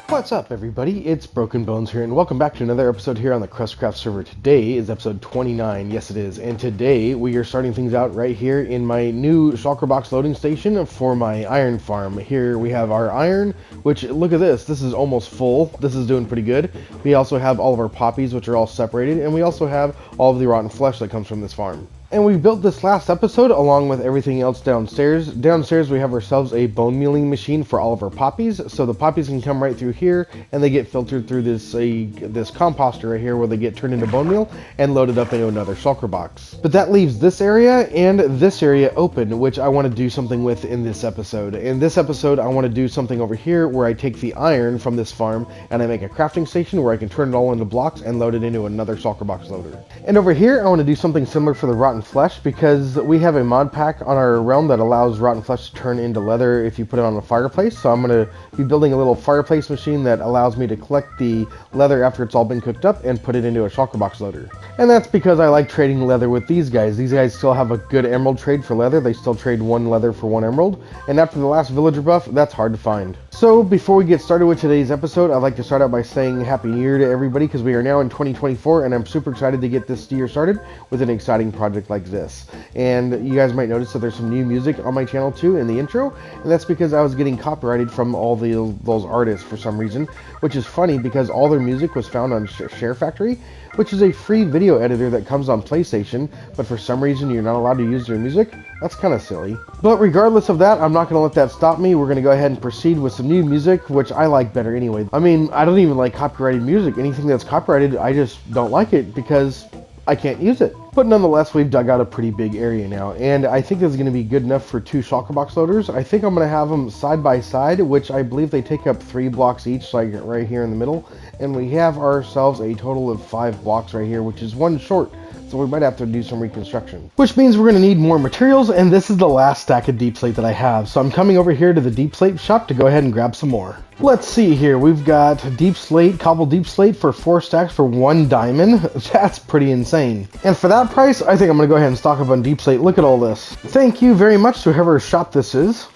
What's up, everybody? It's Broken Bones here, and welcome back to another episode here on the KrustyKraft server. Today is episode 29, yes it is, and today we are starting things out right here in my new Shulker Box loading station for my iron farm. Here we have our iron, which, look at this is almost full. This is doing pretty good. We also have all of our poppies, which are all separated, and we also have all of the rotten flesh that comes from this farm. And we built this last episode along with everything else downstairs. Downstairs we have ourselves a bone mealing machine for all of our poppies, so the poppies can come right through here and they get filtered through this composter right here where they get turned into bone meal and loaded up into another shulker box. But that leaves this area and this area open, which I want to do something with in this episode. In this episode I want to do something over here where I take the iron from this farm and I make a crafting station where I can turn it all into blocks and load it into another shulker box loader. And over here I want to do something similar for the rotten flesh, because we have a mod pack on our realm that allows rotten flesh to turn into leather if you put it on a fireplace. So I'm going to be building a little fireplace machine that allows me to collect the leather after it's all been cooked up and put it into a shulker box loader. And that's because I like trading leather with these guys. These guys still have a good emerald trade for leather. They still trade one leather for one emerald, and after the last villager buff, that's hard to find. So before we get started with today's episode, I'd like to start out by saying Happy New Year to everybody, because we are now in 2024 and I'm super excited to get this year started with an exciting project like this. And you guys might notice that there's some new music on my channel too in the intro, and that's because I was getting copyrighted from all those artists for some reason, which is funny because all their music was found on Share Factory, which is a free video editor that comes on PlayStation, but for some reason you're not allowed to use their music. That's kind of silly. But regardless of that, I'm not going to let that stop me. We're going to go ahead and proceed with some new music, which I like better anyway. I mean, I don't even like copyrighted music. Anything that's copyrighted, I just don't like it because I can't use it. But nonetheless, we've dug out a pretty big area now, and I think this is going to be good enough for two shulker box loaders. I think I'm going to have them side by side, which I believe they take up 3 blocks each, like right here in the middle, and we have ourselves a total of 5 blocks right here, which is one short. So we might have to do some reconstruction. Which means we're going to need more materials, and this is the last stack of deep slate that I have. So I'm coming over here to the deep slate shop to go ahead and grab some more. Let's see here. We've got deep slate, cobbled deep slate for 4 stacks for 1 diamond. That's pretty insane. And for that price, I think I'm going to go ahead and stock up on deep slate. Look at all this. Thank you very much to whoever shop this is.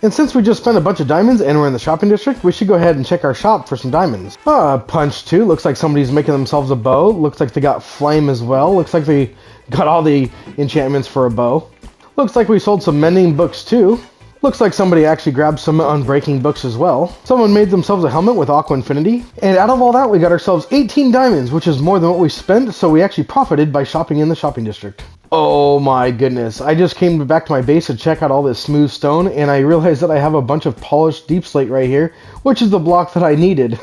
And since we just spent a bunch of diamonds and we're in the shopping district, we should go ahead and check our shop for some diamonds. Punch 2. Looks like somebody's making themselves a bow. Looks like they got flame as well. Looks like they got all the enchantments for a bow. Looks like we sold some mending books too. Looks like somebody actually grabbed some unbreaking books as well. Someone made themselves a helmet with aqua infinity. And out of all that, we got ourselves 18 diamonds, which is more than what we spent, so we actually profited by shopping in the shopping district. Oh my goodness, I just came back to my base to check out all this smooth stone, and I realized that I have a bunch of polished deep slate right here, which is the block that I needed.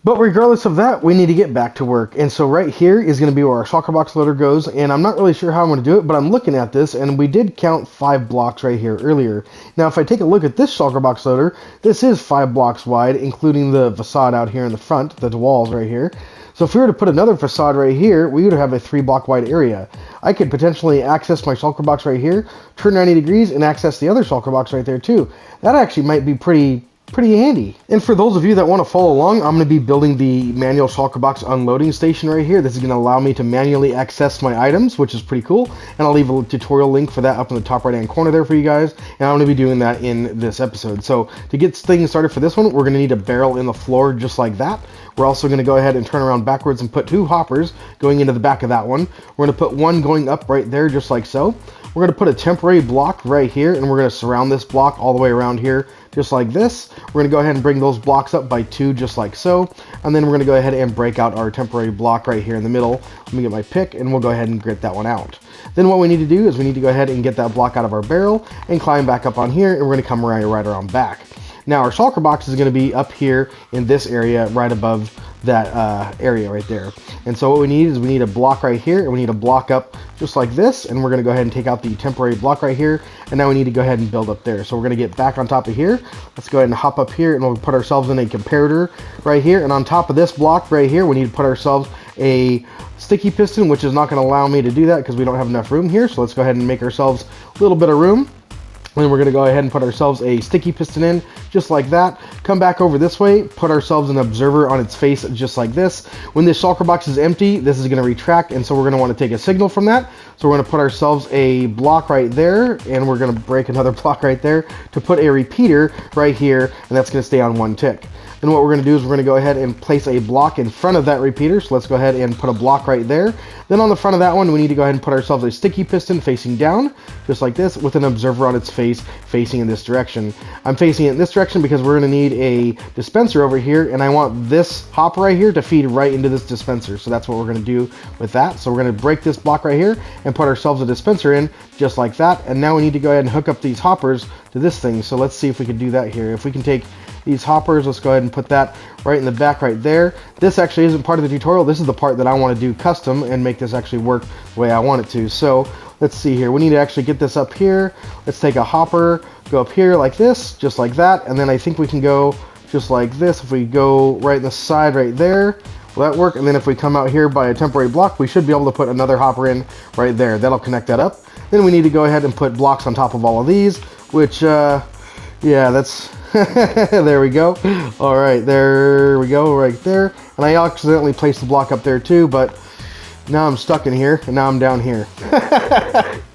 But regardless of that, we need to get back to work, and so right here is going to be where our shulker box loader goes, and I'm not really sure how I'm going to do it, but I'm looking at this, and we did count 5 blocks right here earlier. Now if I take a look at this shulker box loader, this is 5 blocks wide, including the facade out here in the front, the walls right here. So if we were to put another facade right here, we would have a 3 block wide area. I could potentially access my shulker box right here, turn 90 degrees, and access the other shulker box right there too. That actually might be pretty handy. And for those of you that want to follow along, I'm going to be building the manual shulker box unloading station right here. This is going to allow me to manually access my items, which is pretty cool. And I'll leave a tutorial link for that up in the top right hand corner there for you guys. And I'm going to be doing that in this episode. So to get things started for this one, we're going to need a barrel in the floor just like that. We're also going to go ahead and turn around backwards and put 2 hoppers going into the back of that one. We're going to put one going up right there just like so. We're going to put a temporary block right here, and we're going to surround this block all the way around here just like this. We're going to go ahead and bring those blocks up by 2 just like so, and then we're going to go ahead and break out our temporary block right here in the middle. Let me get my pick and we'll go ahead and grit that one out. Then what we need to do is we need to go ahead and get that block out of our barrel and climb back up on here, and we're going to come right around back. Now our shulker box is going to be up here in this area right above that area right there. And so what we need is we need a block right here, and we need a block up just like this, and we're going to go ahead and take out the temporary block right here, and now we need to go ahead and build up there. So we're going to get back on top of here. Let's go ahead and hop up here, and we'll put ourselves in a comparator right here, and on top of this block right here we need to put ourselves a sticky piston, which is not going to allow me to do that because we don't have enough room here. So let's go ahead and make ourselves a little bit of room. Then we're going to go ahead and put ourselves a sticky piston in, just like that. Come back over this way, put ourselves an observer on its face, just like this. When this shulker box is empty, this is going to retract, and so we're going to want to take a signal from that. So we're going to put ourselves a block right there, and we're going to break another block right there to put a repeater right here, and that's going to stay on 1 tick. Then what we're going to do is we're going to go ahead and place a block in front of that repeater. So let's go ahead and put a block right there. Then on the front of that one, we need to go ahead and put ourselves a sticky piston facing down, just like this, with an observer on its face facing in this direction. I'm facing it in this direction because we're going to need a dispenser over here, and I want this hopper right here to feed right into this dispenser. So that's what we're going to do with that. So we're going to break this block right here and put ourselves a dispenser in, just like that. And now we need to go ahead and hook up these hoppers to this thing. So let's see if we can do that here. If we can take these hoppers, let's go ahead and put that right in the back right there. This actually isn't part of the tutorial. This is the part that I want to do custom and make this actually work the way I want it to. So let's see here. We need to actually get this up here. Let's take a hopper, go up here like this, just like that. And then I think we can go just like this. If we go right in the side right there, will that work? And then if we come out here by a temporary block, we should be able to put another hopper in right there. That'll connect that up. Then we need to go ahead and put blocks on top of all of these, which, yeah, that's... there we go. All right, there we go, right there. And I accidentally placed the block up there too, but now I'm stuck in here, and now I'm down here.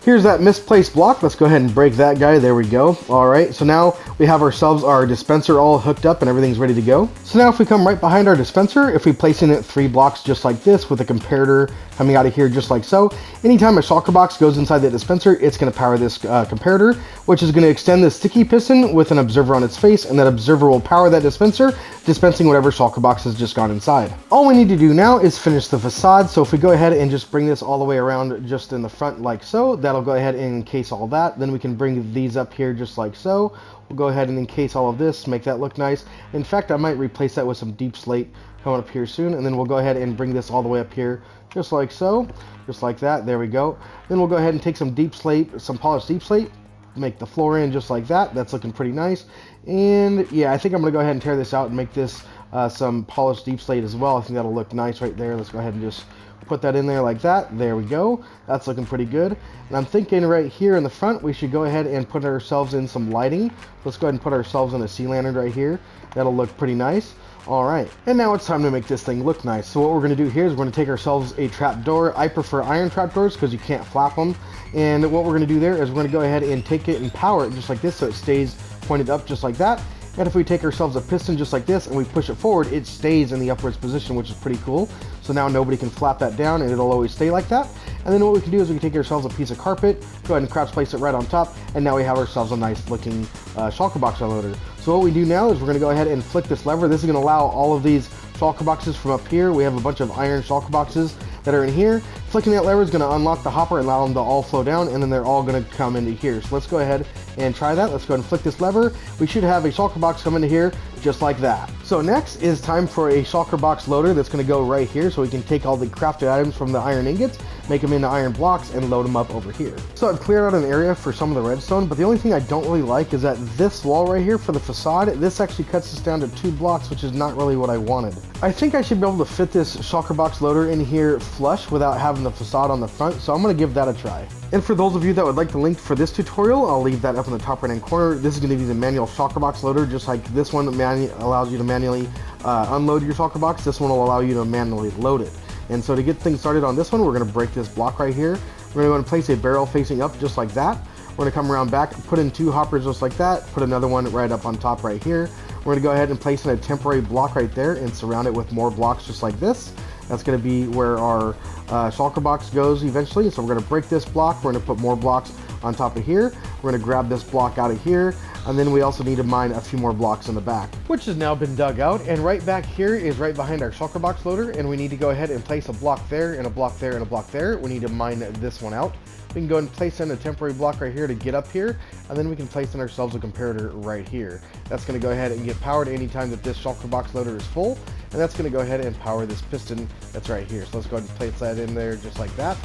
Here's that misplaced block. Let's go ahead and break that guy. There we go. All right, so now we have ourselves our dispenser all hooked up and everything's ready to go. So now if we come right behind our dispenser, if we place in it 3 blocks just like this with a comparator coming out of here just like so, anytime a shulker box goes inside that dispenser, it's going to power this comparator, which is going to extend the sticky piston with an observer on its face, and that observer will power that dispenser, dispensing whatever shulker box has just gone inside. All we need to do now is finish the facade. So if we go ahead and just bring this all the way around just in the front like so, that'll go ahead and encase all that. Then we can bring these up here just like so. We'll go ahead and encase all of this, make that look nice. In fact, I might replace that with some deep slate coming up here soon, and then we'll go ahead and bring this all the way up here just like so, just like that. There we go. Then we'll go ahead and take some deep slate, some polished deep slate, make the floor in just like that. That's looking pretty nice. And yeah, I think I'm gonna go ahead and tear this out and make this some polished deep slate as well. I think that'll look nice right there. Let's go ahead and just put that in there like that. There we go. That's looking pretty good. And I'm thinking right here in the front, we should go ahead and put ourselves in some lighting. Let's go ahead and put ourselves in a sea lantern right here. That'll look pretty nice. All right, and now it's time to make this thing look nice. So what we're going to do here is we're going to take ourselves a trap door. I prefer iron trap doors because you can't flap them. And what we're going to do there is we're going to go ahead and take it and power it just like this so it stays pointed up just like that. And if we take ourselves a piston just like this and we push it forward, it stays in the upwards position, which is pretty cool. So now nobody can flap that down and it'll always stay like that. And then what we can do is we can take ourselves a piece of carpet, go ahead and crouch place it right on top, and now we have ourselves a nice looking Shulker Box Loader. So what we do now is we're going to go ahead and flick this lever. This is going to allow all of these Shulker boxes from up here. We have a bunch of iron Shulker boxes that are in here. Flicking that lever is going to unlock the hopper and allow them to all flow down, and then they're all going to come into here. So let's go ahead and try that. Let's go ahead and flick this lever. We should have a Shulker box come into here just like that. So next is time for a Shulker Box Loader that's going to go right here so we can take all the crafted items from the iron ingots, make them into iron blocks, and load them up over here. So I've cleared out an area for some of the redstone, but the only thing I don't really like is that this wall right here for the facade, this actually cuts this down to 2 blocks, which is not really what I wanted. I think I should be able to fit this Shulker Box Loader in here flush without having the facade on the front, so I'm going to give that a try. And for those of you that would like the link for this tutorial, I'll leave that up in the top right hand corner. This is going to be the manual Shulker Box Loader, just like this one allows you to manually unload your Shulker Box. This one will allow you to manually load it. And so to get things started on this one, we're going to break this block right here. We're going to place a barrel facing up just like that. We're going to come around back, put in 2 hoppers just like that, put another one right up on top right here. We're going to go ahead and place in a temporary block right there and surround it with more blocks just like this. That's going to be where our Shulker box goes eventually. So we're going to break this block. We're going to put more blocks on top of here. We're going to grab this block out of here. And then we also need to mine a few more blocks in the back, which has now been dug out. And right back here is right behind our Shulker Box Loader. And we need to go ahead and place a block there and a block there and a block there. We need to mine this one out. We can go ahead and place in a temporary block right here to get up here, and then we can place in ourselves a comparator right here. That's going to go ahead and get powered anytime that this Shulker Box Loader is full, and that's going to go ahead and power this piston that's right here. So let's go ahead and place that in there just like that.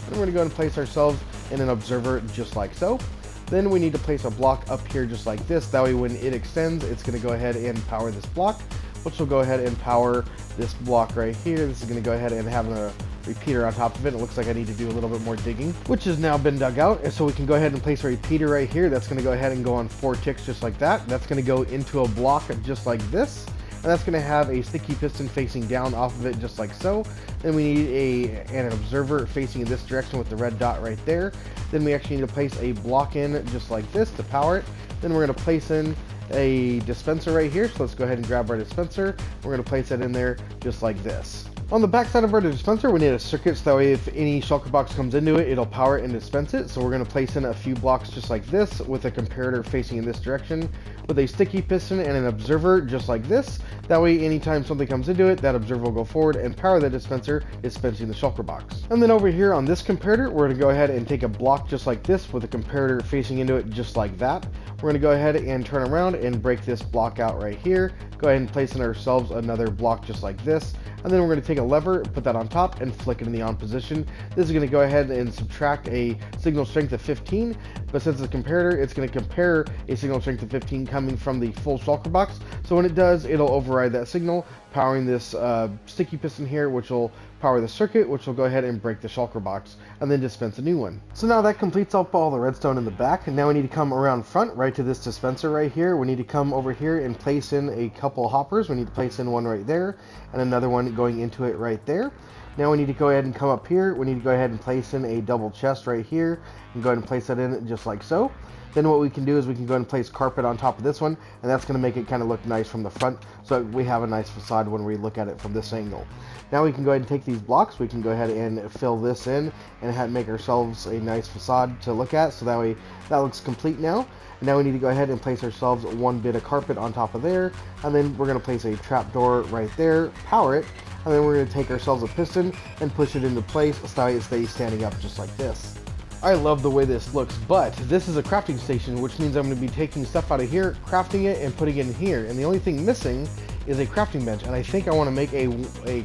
And we're going to go ahead and place ourselves in an observer just like so. Then we need to place a block up here just like this. That way when it extends, it's going to go ahead and power this block, which will go ahead and power this block right here. This is going to go ahead and have a repeater on top of it. It looks like I need to do a little bit more digging, which has now been dug out. And so we can go ahead and place a repeater right here. That's going to go ahead and go on 4 ticks just like that. That's going to go into a block just like this. And that's going to have a sticky piston facing down off of it just like so. Then we need an observer facing in this direction with the red dot right there. Then we actually need to place a block in just like this to power it. Then we're going to place in a dispenser right here. So let's go ahead and grab our dispenser. We're going to place it in there just like this. On the back side of our dispenser, we need a circuit, so that way if any shulker box comes into it, it'll power it and dispense it. So we're going to place in a few blocks just like this, with a comparator facing in this direction, with a sticky piston and an observer just like this. That way anytime something comes into it, that observer will go forward and power the dispenser, dispensing the shulker box. And then over here on this comparator, we're going to go ahead and take a block just like this, with a comparator facing into it just like that. We're going to go ahead and turn around and break this block out right here. Go ahead and place in ourselves another block just like this. And then we're going to take a lever, put that on top, and flick it in the on position. This is going to go ahead and subtract a signal strength of 15, but since it's a comparator, it's going to compare a signal strength of 15 coming from the full shulker box. So when it does, it'll override that signal, powering this sticky piston here, which will power the circuit, which will go ahead and break the shulker box, and then dispense a new one. So now that completes up all the redstone in the back, and now we need to come around front right to this dispenser right here. We need to come over here and place in a couple hoppers. We need to place in one right there, and another one going into it right there. Now we need to go ahead and come up here. We need to go ahead and place in a double chest right here, and go ahead and place that in just like so. Then what we can do is we can go ahead and place carpet on top of this one, and that's going to make it kind of look nice from the front, so we have a nice facade when we look at it from this angle. Now we can go ahead and take these blocks, we can go ahead and fill this in and make ourselves a nice facade to look at, so that way that looks complete now. And now we need to go ahead and place ourselves one bit of carpet on top of there, and then we're going to place a trap door right there, power it, and then we're going to take ourselves a piston and push it into place so that way it stays standing up just like this. I love the way this looks, but this is a crafting station, which means I'm going to be taking stuff out of here, crafting it, and putting it in here. And the only thing missing is a crafting bench, and I think I want to make a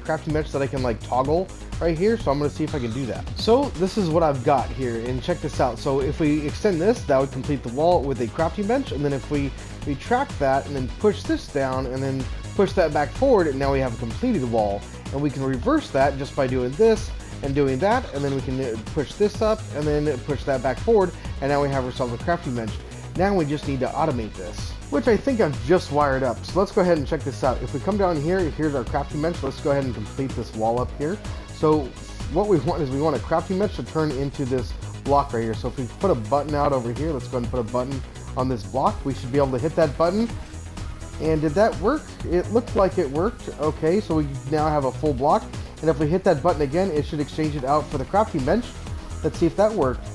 crafting bench that I can like toggle right here, so I'm going to see if I can do that. So this is what I've got here, and check this out. So if we extend this, that would complete the wall with a crafting bench, and then if we retract that and then push this down and then push that back forward, and now we have a completed wall. And we can reverse that just by doing this and doing that, and then we can push this up and then push that back forward, and now we have ourselves a crafting bench. Now we just need to automate this, which I think I've just wired up. So let's go ahead and check this out. If we come down here, here's our crafting bench. Let's go ahead and complete this wall up here. So what we want is we want a crafting bench to turn into this block right here. So if we put a button out over here, let's go ahead and put a button on this block. We should be able to hit that button. And did that work? It looked like it worked. Okay, so we now have a full block. And if we hit that button again, it should exchange it out for the crafting bench. Let's see if that worked.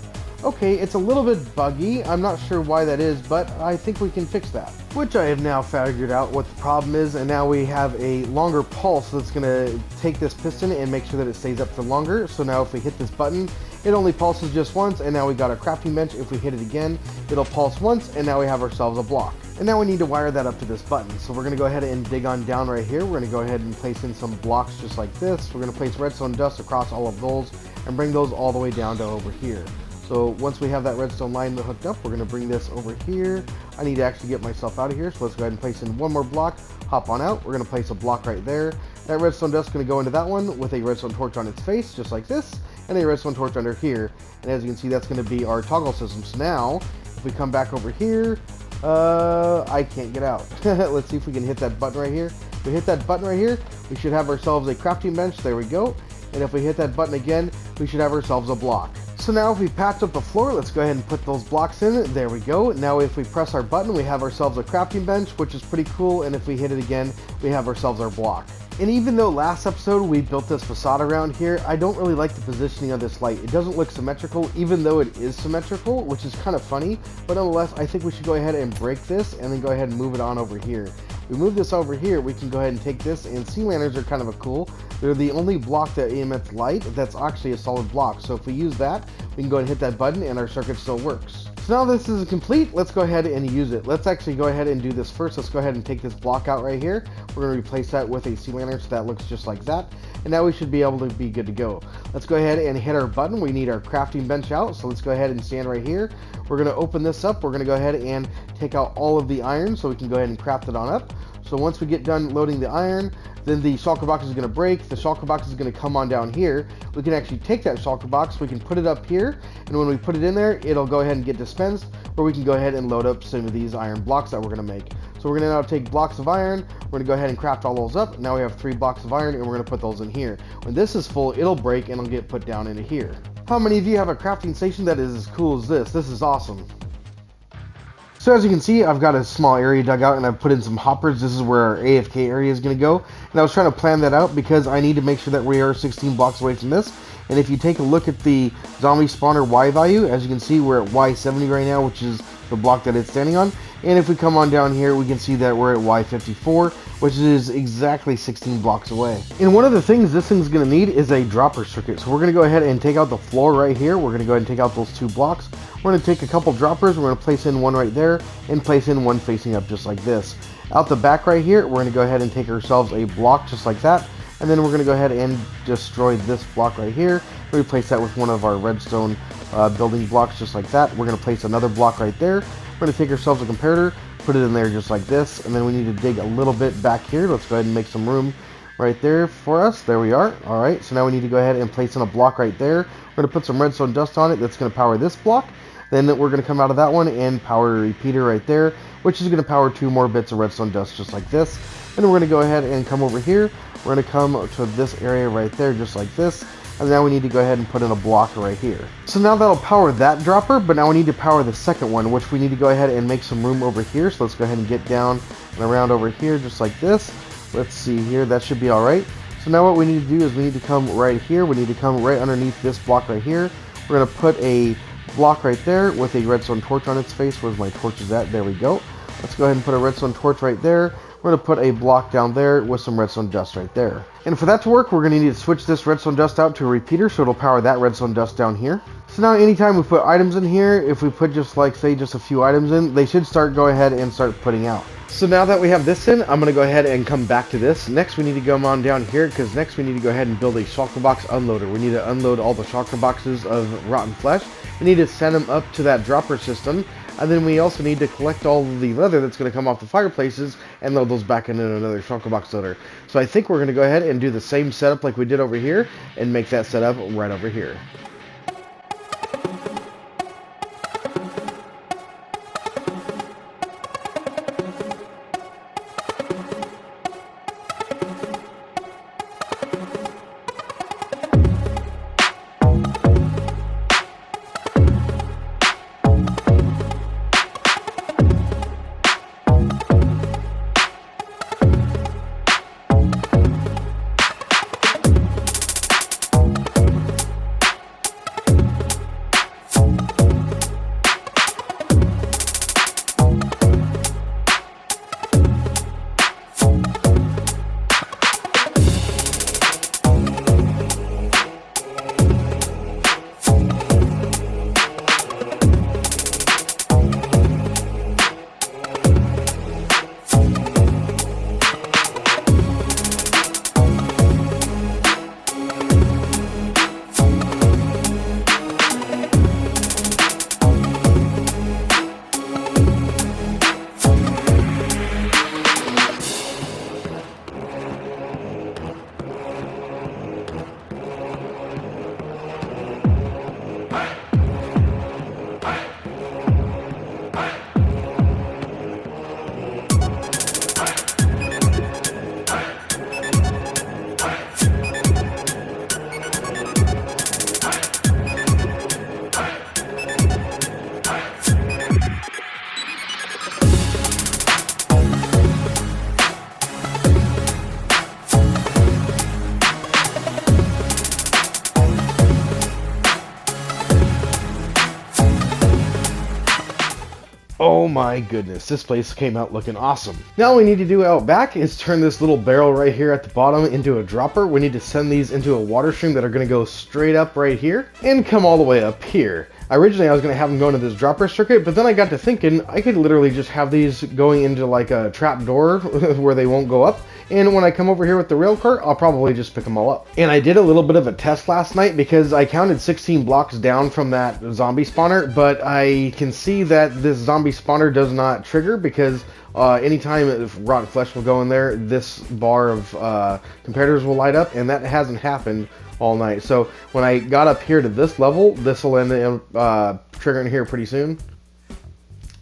Okay, it's a little bit buggy. I'm not sure why that is, but I think we can fix that. Which I have now figured out what the problem is, and now we have a longer pulse that's gonna take this piston and make sure that it stays up for longer. So now if we hit this button, it only pulses just once, and now we got a crafting bench. If we hit it again, it'll pulse once, and now we have ourselves a block. And now we need to wire that up to this button. So we're going to go ahead and dig on down right here. We're going to go ahead and place in some blocks just like this. We're going to place redstone dust across all of those and bring those all the way down to over here. So once we have that redstone line hooked up, we're going to bring this over here. I need to actually get myself out of here. So let's go ahead and place in one more block, hop on out. We're going to place a block right there. That redstone dust is going to go into that one with a redstone torch on its face, just like this, and a redstone torch under here. And as you can see, that's going to be our toggle system. So now, if we come back over here, I can't get out. Let's see if we can hit that button right here. If we hit that button right here, we should have ourselves a crafting bench. There we go. And if we hit that button again, we should have ourselves a block. So now if we patch up the floor, let's go ahead and put those blocks in. There we go. Now if we press our button, we have ourselves a crafting bench, which is pretty cool. And if we hit it again, we have ourselves our block. And even though last episode we built this facade around here, I don't really like the positioning of this light. It doesn't look symmetrical, even though it is symmetrical, which is kind of funny. But nonetheless, I think we should go ahead and break this and then go ahead and move it on over here. We move this over here, we can go ahead and take this, and sea lanterns are kind of cool. They're the only block that emits light that's actually a solid block. So if we use that, we can go ahead and hit that button and our circuit still works. So now this is complete, let's go ahead and use it. Let's actually go ahead and do this first. Let's go ahead and take this block out right here. We're going to replace that with a sea lantern so that looks just like that. And now we should be able to be good to go. Let's go ahead and hit our button. We need our crafting bench out. So let's go ahead and stand right here. We're going to open this up. We're going to go ahead and take out all of the iron so we can go ahead and craft it on up. So once we get done loading the iron, then the shulker box is going to break. The shulker box is going to come on down here. We can actually take that shulker box, we can put it up here, and when we put it in there, it'll go ahead and get dispensed, where we can go ahead and load up some of these iron blocks that we're going to make. So we're going to now take blocks of iron, we're going to go ahead and craft all those up. Now we have 3 blocks of iron, and we're going to put those in here. When this is full, it'll break and it'll get put down into here. How many of you have a crafting station that is as cool as this? This is awesome. So as you can see, I've got a small area dug out and I've put in some hoppers. This is where our AFK area is going to go. And I was trying to plan that out because I need to make sure that we are 16 blocks away from this. And if you take a look at the zombie spawner Y value, as you can see, we're at Y70 right now, which is the block that it's standing on. And if we come on down here, we can see that we're at Y54, which is exactly 16 blocks away. And one of the things this thing's going to need is a dropper circuit. So we're going to go ahead and take out the floor right here. We're going to go ahead and take out those 2 blocks. We're going to take a couple droppers. We're going to place in one right there and place in one facing up just like this. Out the back right here, we're going to go ahead and take ourselves a block just like that. And then we're going to go ahead and destroy this block right here. Replace that with one of our redstone building blocks just like that. We're going to place another block right there. We're going to take ourselves a comparator, put it in there just like this. And then we need to dig a little bit back here. Let's go ahead and make some room right there for us. There we are. All right, so now we need to go ahead and place in a block right there. We're going to put some redstone dust on it. That's going to power this block. Then we're going to come out of that one and power a repeater right there, which is going to power 2 more bits of redstone dust just like this. And we're going to go ahead and come over here. We're going to come to this area right there just like this. And now we need to go ahead and put in a block right here. So now that'll power that dropper, but now we need to power the second one, which we need to go ahead and make some room over here. So let's go ahead and get down and around over here just like this. Let's see here, that should be all right. So now what we need to do is we need to come right here. We need to come right underneath this block right here. We're going to put a block right there with a redstone torch on its face. Where's my torches at? There we go. Let's go ahead and put a redstone torch right there. We're going to put a block down there with some redstone dust right there. And for that to work, we're going to need to switch this redstone dust out to a repeater, so it'll power that redstone dust down here. So now anytime we put items in here, if we put just like, say, just a few items in, they should go ahead and start putting out. So now that we have this in, I'm going to go ahead and come back to this. Next, we need to come on down here, because next we need to go ahead and build a shulker box unloader. We need to unload all the shulker boxes of rotten flesh. We need to send them up to that dropper system. And then we also need to collect all of the leather that's going to come off the fireplaces and load those back into another Shulker Box Loader. So I think we're going to go ahead and do the same setup like we did over here and make that setup right over here. Oh my goodness, this place came out looking awesome. Now all we need to do out back is turn this little barrel right here at the bottom into a dropper. We need to send these into a water stream that are going to go straight up right here and come all the way up here. Originally I was going to have them go into this dropper circuit, but then I got to thinking I could literally just have these going into like a trap door where they won't go up. And when I come over here with the rail cart, I'll probably just pick them all up. And I did a little bit of a test last night because I counted 16 blocks down from that zombie spawner, but I can see that this zombie spawner does not trigger because anytime rotten flesh will go in there, this bar of comparators will light up, and that hasn't happened all night. So when I got up here to this level, this will end up triggering here pretty soon.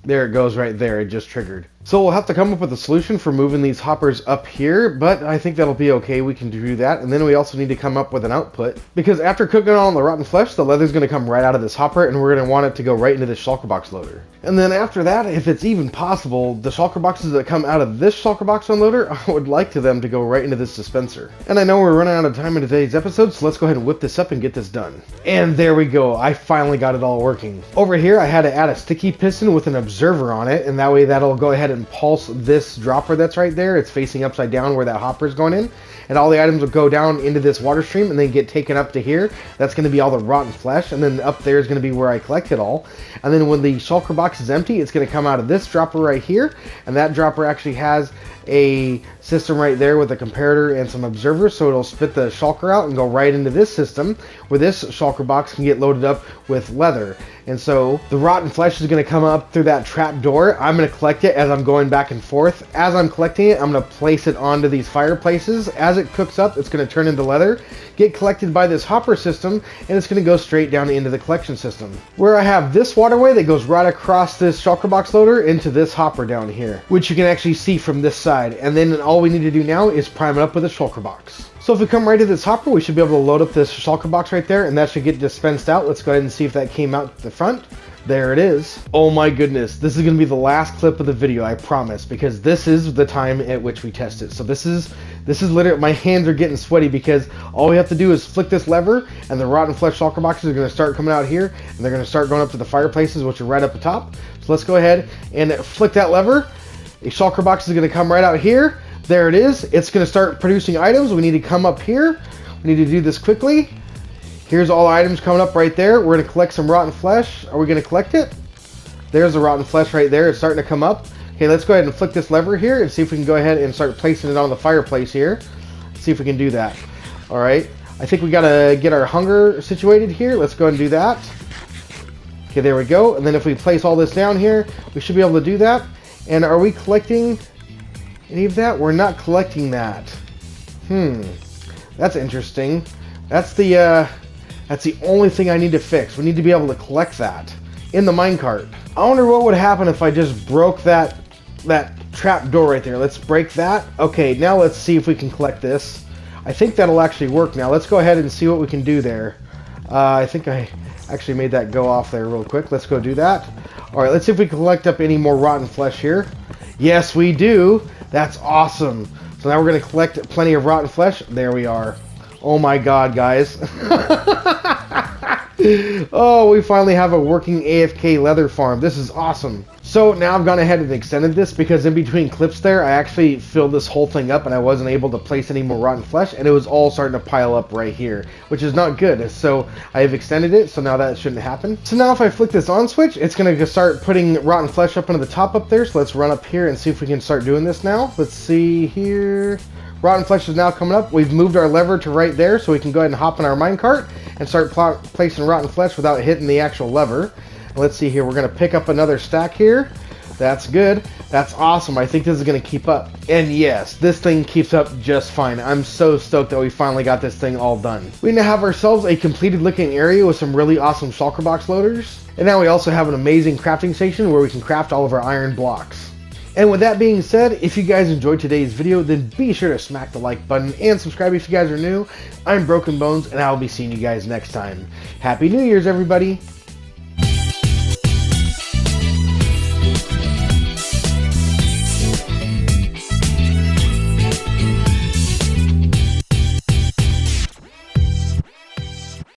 There it goes right there, it just triggered. So we'll have to come up with a solution for moving these hoppers up here, but I think that'll be okay. We can do that. And then we also need to come up with an output, because after cooking all the rotten flesh, the leather's going to come right out of this hopper, and we're going to want it to go right into the Shulker Box Loader. And then after that, if it's even possible, the Shulker Boxes that come out of this Shulker Box Unloader, I would like them to go right into this dispenser. And I know we're running out of time in today's episode, so let's go ahead and whip this up and get this done. And there we go. I finally got it all working. Over here, I had to add a sticky piston with an observer on it, and that way that'll go ahead and pulse this dropper that's right there. It's facing upside down where that hopper is going in, and all the items will go down into this water stream and then get taken up to here. That's going to be all the rotten flesh, and then up there is going to be where I collect it all. And then when the Shulker box is empty, it's going to come out of this dropper right here, and that dropper actually has a system right there with a comparator and some observers, so it'll spit the shulker out and go right into this system where this shulker box can get loaded up with leather. And so the rotten flesh is going to come up through that trap door. I'm going to collect it as I'm going back and forth. As I'm collecting it, I'm going to place it onto these fireplaces. As it cooks up, it's going to turn into leather, get collected by this hopper system, and it's going to go straight down into the collection system, where I have this waterway that goes right across this Shulker box loader into this hopper down here, which you can actually see from this side. And then all we need to do now is prime it up with a Shulker box. So if we come right to this hopper, we should be able to load up this Shulker box right there, and that should get dispensed out. Let's go ahead and see if that came out the front. There it is. Oh my goodness, this is going to be the last clip of the video, I promise, because this is the time at which we test it. So this is literally, my hands are getting sweaty because all we have to do is flick this lever, and the rotten flesh Shulker boxes are going to start coming out here, and they're going to start going up to the fireplaces, which are right up the top. So let's go ahead and flick that lever. A Shulker box is going to come right out here. There it is. It's going to start producing items. We need to come up here. We need to do this quickly. Here's all the items coming up right there. We're going to collect some rotten flesh. Are we going to collect it? There's the rotten flesh right there. It's starting to come up. Okay, let's go ahead and flick this lever here and see if we can go ahead and start placing it on the fireplace here. See if we can do that. All right. I think we got to get our hunger situated here. Let's go ahead and do that. Okay, there we go. And then if we place all this down here, we should be able to do that. And are we collecting any of that? We're not collecting that. That's interesting. That's the only thing I need to fix. We need to be able to collect that in the minecart. I wonder what would happen if I just broke that trap door right there. Let's break that. Okay, now let's see if we can collect this. I think that'll actually work now. Let's go ahead and see what we can do there. I think I actually made that go off there real quick. Let's go do that. All right, let's see if we can collect up any more rotten flesh here. Yes, we do. That's awesome. So now we're going to collect plenty of rotten flesh. There we are. Oh my god, guys. Oh, we finally have a working AFK leather farm. This is awesome. So now I've gone ahead and extended this because in between clips there, I actually filled this whole thing up and I wasn't able to place any more rotten flesh, and it was all starting to pile up right here, which is not good. So I have extended it, so now that shouldn't happen. So now if I flick this on switch, it's going to start putting rotten flesh up into the top up there. So let's run up here and see if we can start doing this now. Let's see here. Rotten flesh is now coming up. We've moved our lever to right there so we can go ahead and hop in our minecart and start placing rotten flesh without hitting the actual lever. Let's see here. We're going to pick up another stack here. That's good. That's awesome. I think this is going to keep up. And yes, this thing keeps up just fine. I'm so stoked that we finally got this thing all done. We now have ourselves a completed looking area with some really awesome Shulker box loaders. And now we also have an amazing crafting station where we can craft all of our iron blocks. And with that being said, if you guys enjoyed today's video, then be sure to smack the like button and subscribe if you guys are new. I'm Broken Bones, and I'll be seeing you guys next time. Happy New Year's, everybody!